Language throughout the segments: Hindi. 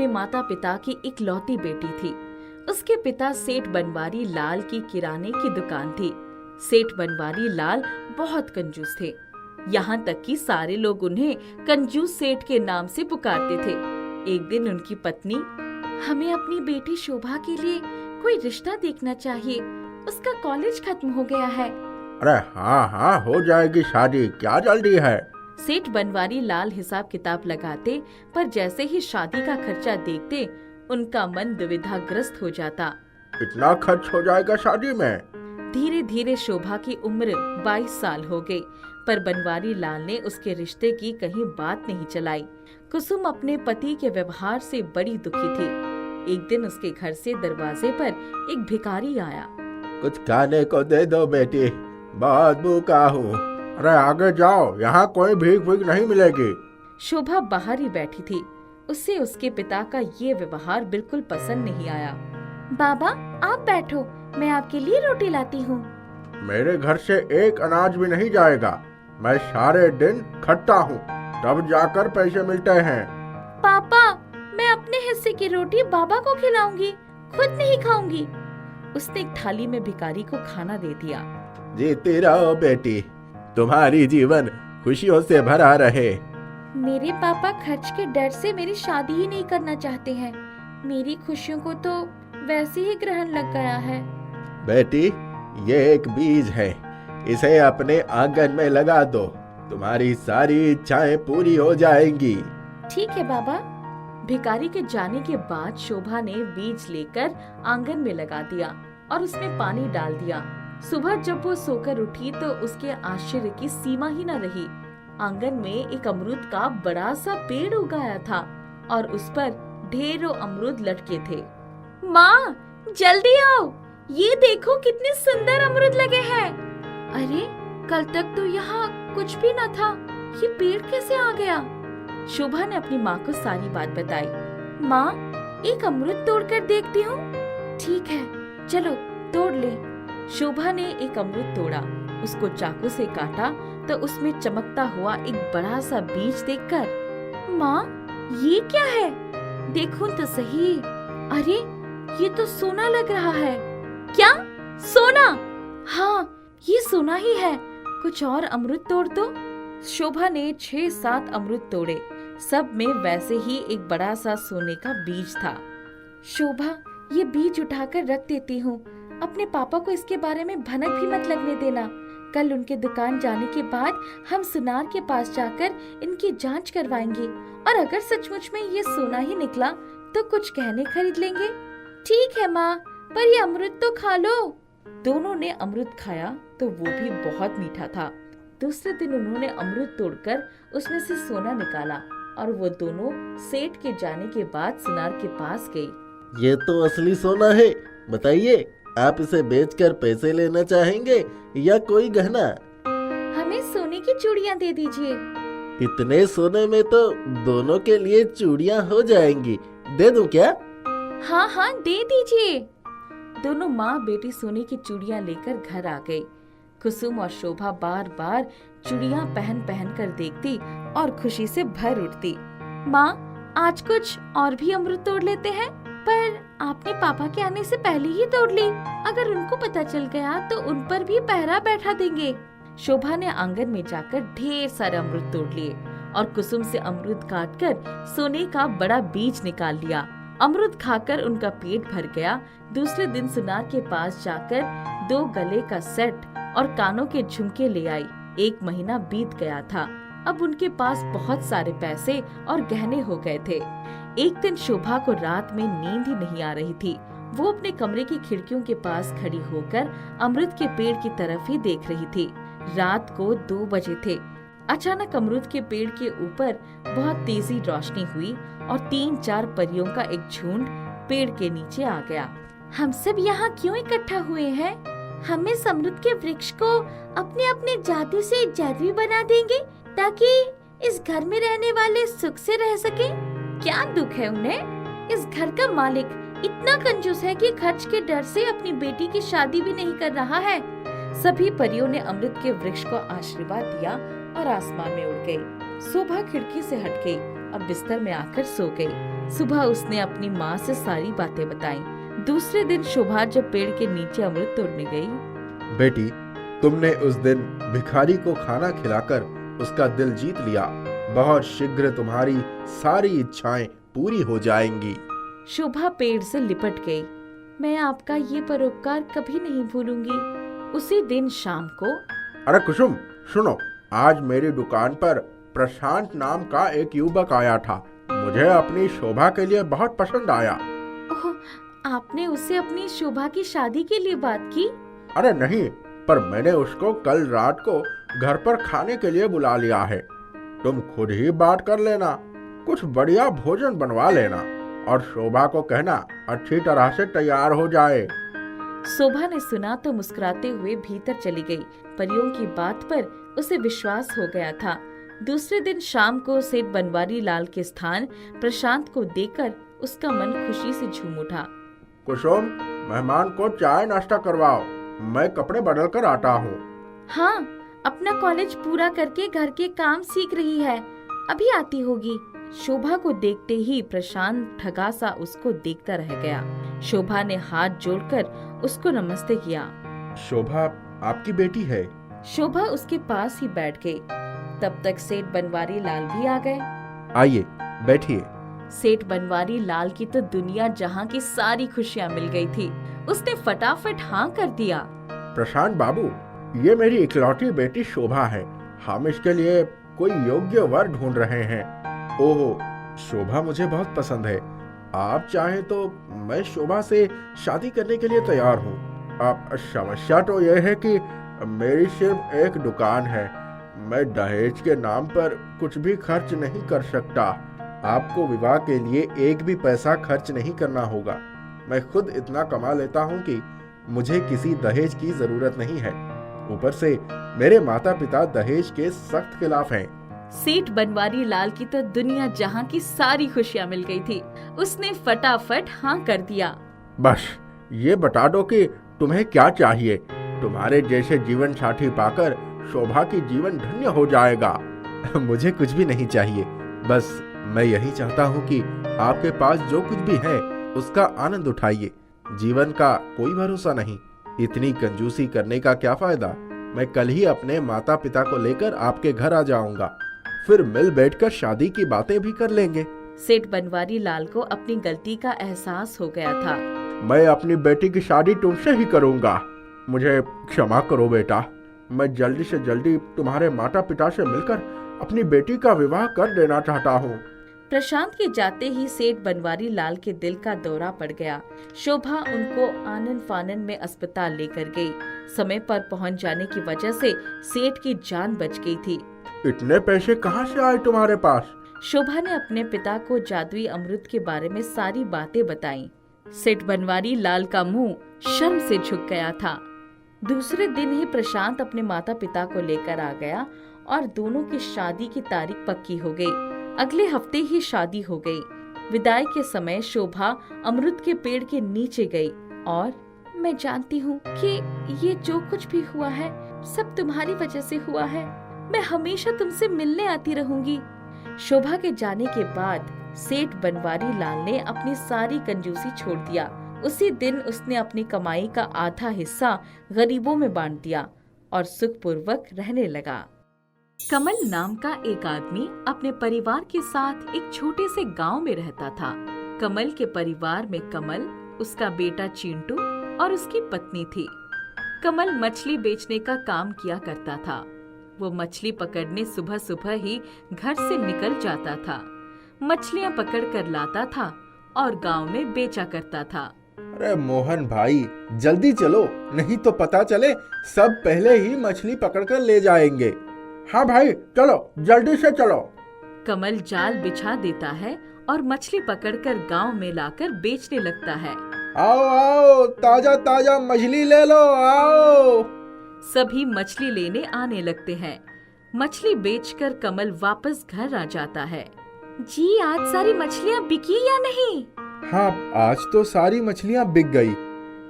अपने माता पिता की इकलौती बेटी थी। उसके पिता सेठ बनवारी लाल की किराने की दुकान थी। सेठ बनवारी लाल बहुत कंजूस थे, यहाँ तक कि सारे लोग उन्हें कंजूस सेठ के नाम से पुकारते थे। एक दिन उनकी पत्नी, हमें अपनी बेटी शोभा के लिए कोई रिश्ता देखना चाहिए, उसका कॉलेज खत्म हो गया है। अरे हाँ हाँ, हो जाएगी शादी, क्या जल्दी है। सेठ बनवारी लाल हिसाब किताब लगाते, पर जैसे ही शादी का खर्चा देखते उनका मन दुविधाग्रस्त हो जाता। इतना खर्च हो जाएगा शादी में? धीरे धीरे शोभा की उम्र 22 साल हो गई, पर बनवारी लाल ने उसके रिश्ते की कहीं बात नहीं चलाई। कुसुम अपने पति के व्यवहार से बड़ी दुखी थी। एक दिन उसके घर से दरवाजे पर एक भिखारी आया। कुछ खाने को दे दो बेटी, बहुत भूखा हूँ। अरे आगे जाओ, यहाँ कोई भीख भीख नहीं मिलेगी। शोभा बाहर ही बैठी थी। उसे उसके पिता का ये व्यवहार बिल्कुल पसंद नहीं आया। बाबा, आप बैठो, मैं आपके लिए रोटी लाती हूँ। मेरे घर से एक अनाज भी नहीं जाएगा। मैं सारे दिन खटता हूँ, तब जाकर पैसे मिलते हैं। पापा, मैं अपने हिस्से की रोटी बाबा को खिलाऊंगी, खुद नहीं खाऊंगी। उसने एक थाली में भिखारी को खाना दे दिया। जीती रहो बेटी, तुम्हारी जीवन खुशियों से भरा रहे। मेरे पापा खर्च के डर से मेरी शादी ही नहीं करना चाहते हैं। मेरी खुशियों को तो वैसे ही ग्रहण लग गया है। बेटी, ये एक बीज है, इसे अपने आंगन में लगा दो, तुम्हारी सारी इच्छाएं पूरी हो जाएंगी। ठीक है बाबा। भिखारी के जाने के बाद शोभा ने बीज लेकर आंगन में लगा दिया और उसमें पानी डाल दिया। सुबह जब वो सोकर उठी तो उसके आश्चर्य की सीमा ही न रही। आंगन में एक अमरूद का बड़ा सा पेड़ उगाया था और उस पर ढेरों अमरूद लटके थे। माँ, जल्दी आओ, ये देखो कितने सुंदर अमरूद लगे हैं। अरे, कल तक तो यहाँ कुछ भी न था, ये पेड़ कैसे आ गया? शोभा ने अपनी माँ को सारी बात बताई। माँ, एक अमरूद तोड़कर देखती हूँ। ठीक है, चलो तोड़ ले। शोभा ने एक अमरूद तोड़ा, उसको चाकू से काटा तो उसमें चमकता हुआ एक बड़ा सा बीज देखकर, माँ, ये क्या है? देखो तो सही। अरे, ये तो सोना लग रहा है। क्या? सोना? हाँ, ये सोना ही है। कुछ और अमरूद तोड़ दो। शोभा ने 6-7 अमरूद तोड़े। सब में वैसे ही एक बड़ा सा सोने का बीज था। शोभा, ये बीज उठाकर रख देती हूँ। अपने पापा को इसके बारे में भनक भी मत लगने देना। कल उनके दुकान जाने के बाद हम सुनार के पास जाकर इनकी जांच करवाएंगे और अगर सचमुच में ये सोना ही निकला तो कुछ गहने खरीद लेंगे। ठीक है माँ, पर ये अमरूद तो खा लो। दोनों ने अमरूद खाया तो वो भी बहुत मीठा था। दूसरे दिन उन्होंने अमरूद तोड़कर उसमें से सोना निकाला और वो दोनों सेठ के जाने के बाद सुनार के पास गई। ये तो असली सोना है, बताइए, आप इसे बेचकर पैसे लेना चाहेंगे या कोई गहना? हमें सोने की चूड़ियाँ दे दीजिए। इतने सोने में तो दोनों के लिए चूड़ियाँ हो जाएंगी, दे दूं क्या? हाँ हाँ, दे दीजिए। दोनों माँ बेटी सोने की चूड़ियाँ लेकर घर आ गई। कुसुम और शोभा बार बार चूड़ियाँ पहन पहन कर देखती और खुशी से भर उठती। माँ, आज कुछ और भी अमरूद तोड़ लेते हैं, पर आपने पापा के आने से पहले ही तोड़ ली। अगर उनको पता चल गया तो उन पर भी पहरा बैठा देंगे। शोभा ने आंगन में जाकर ढेर सारे अमरूद तोड़ लिए और कुसुम से अमरूद काटकर सोने का बड़ा बीज निकाल लिया। अमरूद खाकर उनका पेट भर गया। दूसरे दिन सुनार के पास जाकर 2 गले का सेट और कानों के झुमके ले आई। 1 महीना बीत गया था। अब उनके पास बहुत सारे पैसे और गहने हो गए थे। एक दिन शोभा को रात में नींद ही नहीं आ रही थी। वो अपने कमरे की खिड़कियों के पास खड़ी होकर अमरूद के पेड़ की तरफ ही देख रही थी। रात को 2 बजे थे। अचानक अमरूद के पेड़ के ऊपर बहुत तेजी रोशनी हुई और 3-4 परियों का एक झुंड पेड़ के नीचे आ गया। हम सब यहाँ क्यों इकट्ठा हुए हैं? हम इस अमरूद के वृक्ष को अपने अपने जादू से जादुई बना देंगे ताकि इस घर में रहने वाले सुख से रह सके। क्या दुख है उन्हें? इस घर का मालिक इतना कंजूस है कि खर्च के डर से अपनी बेटी की शादी भी नहीं कर रहा है। सभी परियों ने अमृत के वृक्ष को आशीर्वाद दिया और आसमान में उड़ गई। शोभा खिड़की से हट गई और बिस्तर में आकर सो गई। सुबह उसने अपनी माँ से सारी बातें बताई। दूसरे दिन शोभा जब पेड़ के नीचे अमृत तोड़ने गई। बेटी, तुमने उस दिन भिखारी को खाना खिलाकर उसका दिल जीत लिया। बहुत शीघ्र तुम्हारी सारी इच्छाएं पूरी हो जाएंगी। शोभा पेड़ से लिपट गई। मैं आपका ये परोपकार कभी नहीं भूलूंगी। उसी दिन शाम को। अरे कुसुम, सुनो, आज मेरी दुकान पर प्रशांत नाम का एक युवक आया था। मुझे अपनी शोभा के लिए बहुत पसंद आया। ओह, आपने उससे अपनी शोभा की शादी के लिए बात की? अरे नहीं, पर मैंने उसको कल रात को घर पर खाने के लिए बुला लिया है। तुम खुद ही बात कर लेना, कुछ बढ़िया भोजन बनवा लेना और शोभा को कहना अच्छी तरह से तैयार हो जाए। शोभा ने सुना तो मुस्कुराते हुए भीतर चली गई। परियों की बात पर उसे विश्वास हो गया था। दूसरे दिन शाम को सेठ बनवारी लाल के स्थान प्रशांत को देखकर उसका मन खुशी से झूम उठा। कुसुम, मेहमान को चाय नाश्ता करवाओ, मैं कपड़े बदल कर आता हूँ। हाँ, अपना कॉलेज पूरा करके घर के काम सीख रही है, अभी आती होगी। शोभा को देखते ही प्रशांत ठगा सा उसको देखता रह गया। शोभा ने हाथ जोड़कर उसको नमस्ते किया। शोभा आपकी बेटी है? शोभा उसके पास ही बैठ गई। तब तक सेठ बनवारी लाल भी आ गए। आइए, बैठिए। सेठ बनवारी लाल की तो दुनिया जहां की सारी खुशियां मिल गई थी। उसने फटाफट हाँ कर दिया। प्रशांत बाबू, ये मेरी इकलौती बेटी शोभा है। हम इसके लिए कोई योग्य वर ढूंढ रहे हैं। ओहो, शोभा मुझे बहुत पसंद है। आप चाहें तो मैं शोभा से शादी करने के लिए तैयार हूँ। अब समस्या तो यह है कि मेरी सिर्फ एक दुकान है। मैं दहेज के नाम पर कुछ भी खर्च नहीं कर सकता। आपको विवाह के लिए एक भी पैसा खर्च नहीं करना होगा। मैं खुद इतना कमा लेता हूँ कि मुझे किसी दहेज की जरूरत नहीं है। ऊपर से मेरे माता पिता दहेज के सख्त खिलाफ हैं। सेठ बनवारी लाल की तो दुनिया जहां की सारी खुशियां मिल गई थी। उसने फटाफट हाँ कर दिया। बस ये बता दो कि तुम्हें क्या चाहिए। तुम्हारे जैसे जीवन साथी पाकर शोभा की जीवन धन्य हो जाएगा। मुझे कुछ भी नहीं चाहिए, बस मैं यही चाहता हूँ कि आपके पास जो कुछ भी है उसका आनंद उठाइए। जीवन का कोई भरोसा नहीं, इतनी कंजूसी करने का क्या फायदा। मैं कल ही अपने माता पिता को लेकर आपके घर आ जाऊंगा, फिर मिल बैठकर शादी की बातें भी कर लेंगे। सेठ बनवारी लाल को अपनी गलती का एहसास हो गया था। मैं अपनी बेटी की शादी तुमसे ही करूंगा। मुझे क्षमा करो बेटा, मैं जल्दी से जल्दी तुम्हारे माता पिता से मिलकर अपनी बेटी का विवाह कर देना चाहता हूँ। प्रशांत के जाते ही सेठ बनवारी लाल के दिल का दौरा पड़ गया। शोभा उनको आनन फानन में अस्पताल लेकर गई। समय पर पहुंच जाने की वजह से सेठ की जान बच गई थी। इतने पैसे कहाँ से आए तुम्हारे पास? शोभा ने अपने पिता को जादुई अमृत के बारे में सारी बातें बताईं। सेठ बनवारी लाल का मुंह शर्म से झुक गया था। दूसरे दिन ही प्रशांत अपने माता पिता को लेकर आ गया और दोनों की शादी की तारीख पक्की हो गई। अगले हफ्ते ही शादी हो गई। विदाई के समय शोभा अमृत के पेड़ के नीचे गई और मैं जानती हूँ कि ये जो कुछ भी हुआ है सब तुम्हारी वजह से हुआ है। मैं हमेशा तुमसे मिलने आती रहूंगी। शोभा के जाने के बाद सेठ बनवारी लाल ने अपनी सारी कंजूसी छोड़ दिया। उसी दिन उसने अपनी कमाई का आधा हिस्सा गरीबों में बांट दिया और सुखपूर्वक रहने लगा। कमल नाम का एक आदमी अपने परिवार के साथ एक छोटे से गांव में रहता था। कमल के परिवार में कमल, उसका बेटा चिंटू और उसकी पत्नी थी। कमल मछली बेचने का काम किया करता था। वो मछली पकड़ने सुबह सुबह ही घर से निकल जाता था। मछलियां पकड़ कर लाता था और गांव में बेचा करता था। अरे मोहन भाई, जल्दी चलो, नहीं तो पता चले सब पहले ही मछली पकड़कर ले जाएंगे। हाँ भाई, चलो, जल्दी से चलो। कमल जाल बिछा देता है और मछली पकड़कर गांव में लाकर बेचने लगता है। आओ आओ, ताजा ताजा मछली ले लो, आओ। सभी मछली लेने आने लगते हैं। मछली बेचकर कमल वापस घर आ जाता है। जी, आज सारी मछलियाँ बिकी या नहीं? हाँ, आज तो सारी मछलियाँ बिक गई।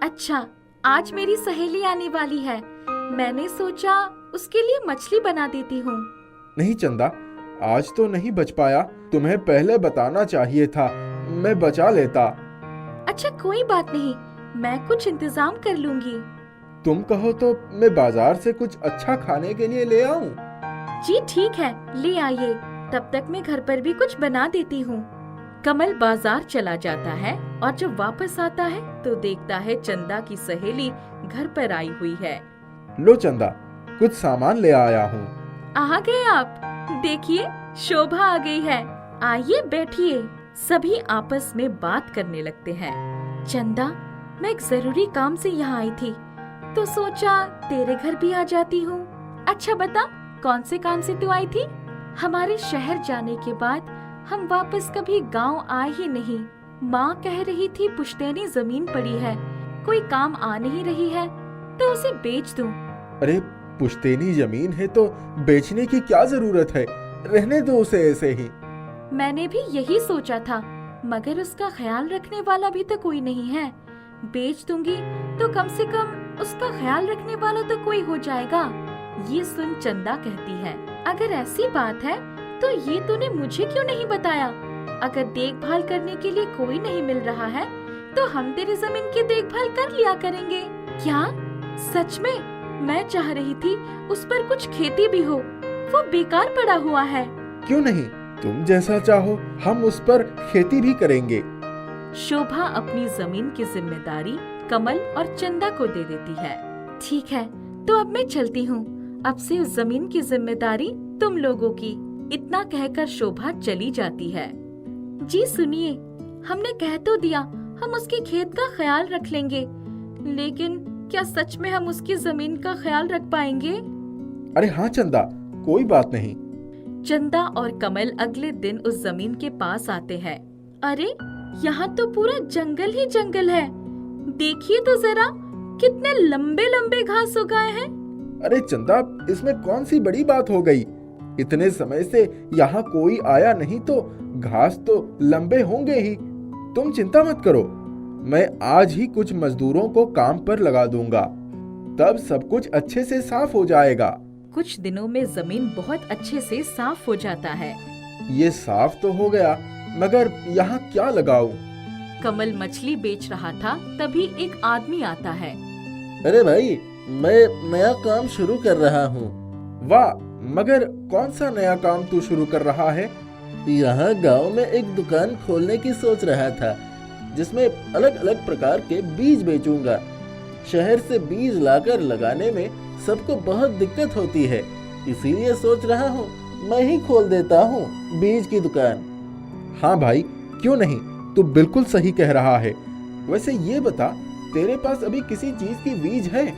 अच्छा, आज मेरी सहेली आने वाली है। मैंने सोचा उसके लिए मछली बना देती हूँ। नहीं चंदा, आज तो नहीं बच पाया, तुम्हें पहले बताना चाहिए था, मैं बचा लेता। अच्छा कोई बात नहीं, मैं कुछ इंतजाम कर लूंगी। तुम कहो तो मैं बाजार से कुछ अच्छा खाने के लिए ले आऊं? जी ठीक है, ले आइए, तब तक मैं घर पर भी कुछ बना देती हूँ। कमल बाजार चला जाता है और जब वापस आता है तो देखता है चंदा की सहेली घर पर आई हुई है। लो चंदा, कुछ सामान ले आया हूँ। आ गए आप, देखिए शोभा आ गई है, आइए बैठिए। सभी आपस में बात करने लगते हैं। चंदा, मैं एक जरूरी काम से यहाँ आई थी, तो सोचा तेरे घर भी आ जाती हूँ। अच्छा बता, कौन से काम से तू आई थी? हमारे शहर जाने के बाद हम वापस कभी गांव आए ही नहीं। माँ कह रही थी पुश्तैनी जमीन पड़ी है, कोई काम आ नहीं रही है, तो उसे बेच दूं। अरे पुश्तैनी जमीन है तो बेचने की क्या जरूरत है, रहने दो उसे ऐसे ही। मैंने भी यही सोचा था, मगर उसका ख्याल रखने वाला भी तो कोई नहीं है। बेच दूंगी तो कम से कम उसका ख्याल रखने वाला तो कोई हो जाएगा। ये सुन चंदा कहती है, अगर ऐसी बात है तो ये तूने मुझे क्यों नहीं बताया? अगर देखभाल करने के लिए कोई नहीं मिल रहा है तो हम तेरी जमीन की देखभाल कर लिया करेंगे। क्या सच में? मैं चाह रही थी उस पर कुछ खेती भी हो, वो बेकार पड़ा हुआ है। क्यों नहीं, तुम जैसा चाहो हम उस पर खेती भी करेंगे। शोभा अपनी जमीन की जिम्मेदारी कमल और चंदा को दे देती है। ठीक है, तो अब मैं चलती हूँ, अब से उस जमीन की जिम्मेदारी तुम लोगों की। इतना कहकर शोभा चली जाती है। जी सुनिए, हमने कह तो दिया हम उसके खेत का ख्याल रख लेंगे, लेकिन क्या सच में हम उसकी जमीन का ख्याल रख पाएंगे? अरे हाँ चंदा, कोई बात नहीं। चंदा और कमल अगले दिन उस जमीन के पास आते हैं। अरे यहाँ तो पूरा जंगल ही जंगल है, देखिए तो जरा कितने लंबे लंबे घास उगाए हैं। अरे चंदा, इसमें कौन सी बड़ी बात हो गई, इतने समय से यहाँ कोई आया नहीं तो घास तो लंबे होंगे ही। तुम चिंता मत करो, मैं आज ही कुछ मजदूरों को काम पर लगा दूंगा, तब सब कुछ अच्छे से साफ हो जाएगा। कुछ दिनों में जमीन बहुत अच्छे से साफ हो जाता है। ये साफ तो हो गया, मगर यहाँ क्या लगाऊं? कमल मछली बेच रहा था, तभी एक आदमी आता है। अरे भाई, मैं नया काम शुरू कर रहा हूँ। वाह, मगर कौन सा नया काम तू शुरू कर रहा है? यहाँ गांव में एक दुकान खोलने की सोच रहा था, जिसमें अलग अलग प्रकार के बीज बेचूंगा। शहर से बीज लाकर लगाने में सबको बहुत दिक्कत होती है, इसीलिए सोच रहा हूँ मैं ही खोल देता हूँ बीज की दुकान। हाँ भाई, क्यों नहीं, तू बिल्कुल सही कह रहा है। वैसे ये बता, तेरे पास अभी किसी चीज की बीज है?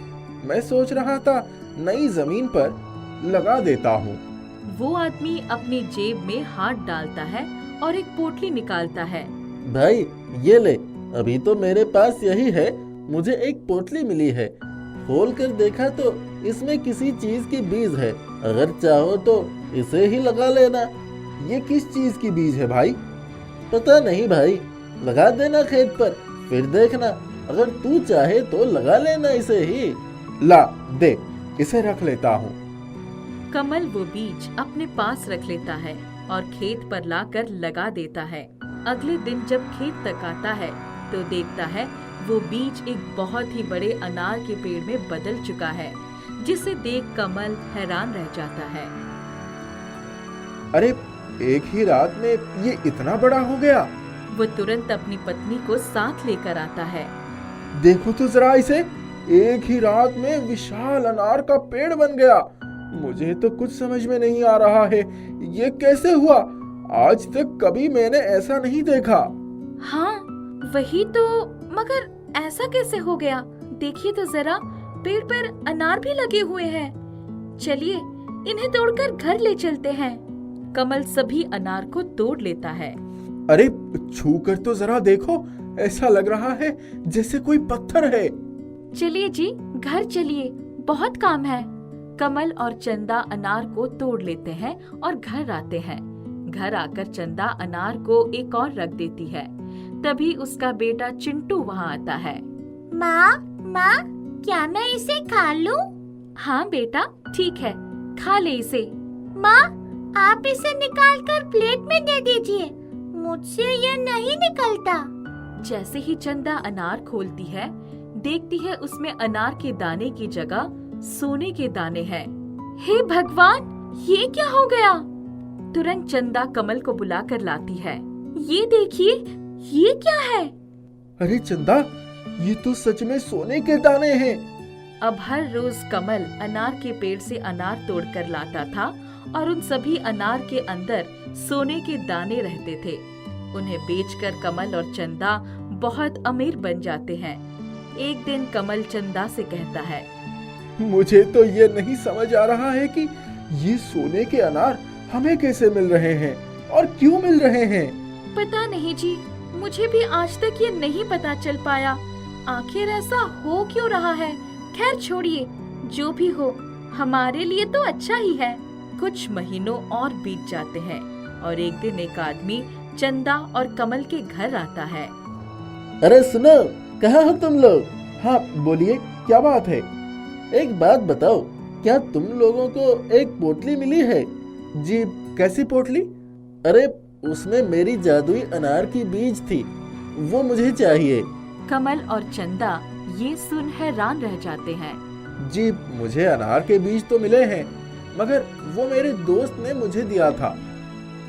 मैं सोच रहा था नई जमीन पर लगा देता हूँ। वो आदमी अपनी जेब में हाथ डालता है और एक पोटली निकालता है। भाई ये ले, अभी तो मेरे पास यही है, मुझे एक पोटली मिली है। खोल कर देखा तो इसमें किसी चीज की बीज है, अगर चाहो तो इसे ही लगा लेना। ये किस चीज की बीज है भाई? पता नहीं भाई, लगा देना खेत पर, फिर देखना, अगर तू चाहे तो लगा लेना इसे ही। ला दे, इसे रख लेता हूँ। कमल वो बीज अपने पास रख लेता है और खेत पर लाकर लगा देता है। अगले दिन जब खेत तक आता है तो देखता है वो बीज एक बहुत ही बड़े अनार के पेड़ में बदल चुका है, जिसे देख कमल हैरान रह जाता है। अरे एक ही रात में ये इतना बड़ा हो गया? वो तुरंत अपनी पत्नी को साथ लेकर आता है। देखो तो जरा इसे, एक ही रात में विशाल अनार का पेड़ बन गया। मुझे तो कुछ समझ में नहीं आ रहा है, ये कैसे हुआ? आज तक कभी मैंने ऐसा नहीं देखा। हाँ वही तो, मगर ऐसा कैसे हो गया? देखिए तो जरा, पेड़ पर अनार भी लगे हुए हैं। चलिए इन्हें तोड़कर घर ले चलते हैं। कमल सभी अनार को तोड़ लेता है। अरे छू कर तो जरा देखो, ऐसा लग रहा है जैसे कोई पत्थर है। चलिए जी, घर चलिए, बहुत काम है। कमल और चंदा अनार को तोड़ लेते हैं और घर आते हैं। घर आकर चंदा अनार को एक और रख देती है। तभी उसका बेटा चिंटू वहाँ आता है। माँ, क्या मैं इसे खा लूं? हाँ बेटा, ठीक है, खा ले इसे। माँ, आप इसे निकाल कर प्लेट में दे दीजिए, मुझसे यह नहीं निकलता। जैसे ही चंदा अनार खोलती है, देखती है उसमें अनार के दाने की जगह सोने के दाने हैं। हे भगवान, ये क्या हो गया? तुरंत चंदा कमल को बुलाकर लाती है। ये देखिए, ये क्या है? अरे चंदा, ये तो सच में सोने के दाने हैं। अब हर रोज कमल अनार के पेड़ से अनार तोड़कर लाता था और उन सभी अनार के अंदर सोने के दाने रहते थे। उन्हें बेचकर कमल और चंदा बहुत अमीर बन जाते हैं। एक दिन कमल चंदा से कहता है, मुझे तो ये नहीं समझ आ रहा है कि ये सोने के अनार हमें कैसे मिल रहे हैं और क्यों मिल रहे हैं। पता नहीं जी, मुझे भी आज तक ये नहीं पता चल पाया। आखिर ऐसा हो क्यों रहा है? खैर छोड़िए, जो भी हो, हमारे लिए तो अच्छा ही है। कुछ महीनों और बीत जाते हैं और एक दिन एक आदमी चंदा और कमल के घर आता है। अरे सुनो, कहाँ हो तुम लोग? हाँ बोलिए, क्या बात है? एक बात बताओ, क्या तुम लोगों को एक पोटली मिली है? जी, कैसी पोटली? अरे उसमें मेरी जादुई अनार की बीज थी, वो मुझे चाहिए। कमल और चंदा ये सुन हैरान रह जाते हैं। जी, मुझे अनार के बीज तो मिले हैं, मगर वो मेरे दोस्त ने मुझे दिया था।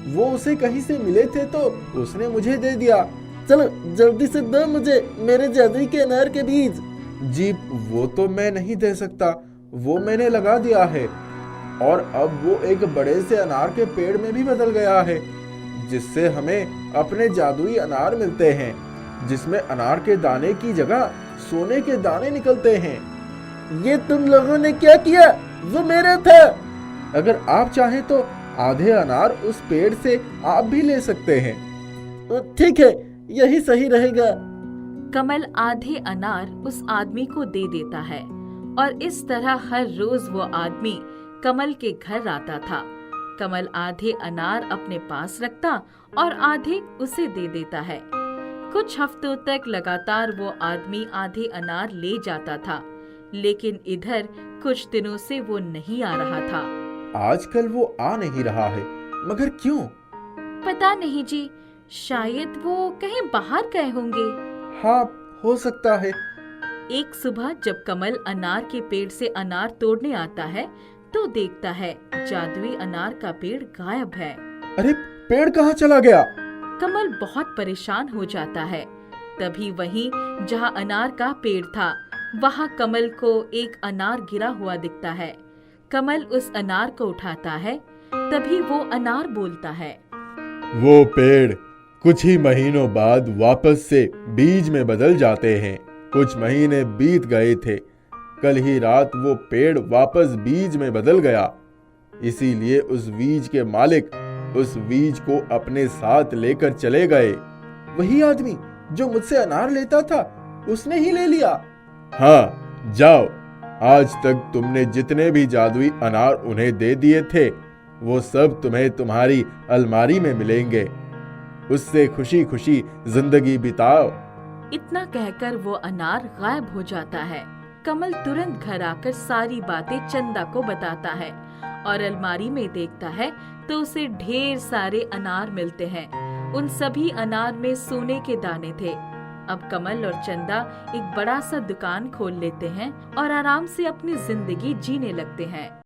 वो उसे कहीं से मिले थे तो उसने मुझे दे दिया। चलो जल्दी से दो मुझे मेरे जादुई के अनार के बीज। जी, वो तो मैं नहीं दे सकता, वो मैंने लगा दिया है और अब वो एक बड़े से अनार के पेड़ में भी बदल गया है, जिससे हमें अपने जादुई अनार मिलते हैं, जिसमें अनार के दाने की जगह सोने के दाने निकलते हैं। ये तुम लोगों ने क्या किया? वो मेरा था। अगर आप चाहें तो आधे अनार उस पेड़ से आप भी ले सकते हैं। ठीक है, यही सही रहेगा। कमल आधे अनार उस आदमी को दे देता है और इस तरह हर रोज वो आदमी कमल के घर आता था। कमल आधे अनार अपने पास रखता और आधे उसे दे देता है। कुछ हफ्तों तक लगातार वो आदमी आधे अनार ले जाता था, लेकिन इधर कुछ दिनों से वो नहीं आ रहा था। आजकल वो आ नहीं रहा है, मगर क्यों? पता नहीं जी, शायद वो कहीं बाहर गए होंगे। हाँ, हो सकता है। एक सुबह जब कमल अनार के पेड़ से अनार तोड़ने आता है तो देखता है जादुई अनार का पेड़ गायब है। अरे, पेड़ कहाँ चला गया? कमल बहुत परेशान हो जाता है। तभी वहीं जहाँ अनार का पेड़ था, वहाँ कमल को एक अनार गिरा हुआ दिखता है। कमल उस अनार को उठाता है, तभी वो अनार बोलता है, वो पेड़ कुछ ही महीनों बाद वापस से बीज में बदल जाते हैं। कुछ महीने बीत गए थे, कल ही रात वो पेड़ वापस बीज में बदल गया। इसीलिए उस बीज के मालिक उस बीज को अपने साथ लेकर चले गए। वही आदमी जो मुझसे अनार लेता था, उसने ही ले लिया। हाँ, जाओ, आज तक तुमने जितने भी जादुई अनार उन्हें दे दिए थे, वो सब तुम्हें तुम्हारी अलमारी में मिलेंगे। उससे खुशी खुशी जिंदगी बिताओ। इतना कहकर वो अनार गायब हो जाता है। कमल तुरंत घर आकर सारी बातें चंदा को बताता है और अलमारी में देखता है तो उसे ढेर सारे अनार मिलते हैं। उन सभी अनार में सोने के दाने थे। अब कमल और चंदा एक बड़ा सा दुकान खोल लेते हैं और आराम से अपनी जिंदगी जीने लगते हैं।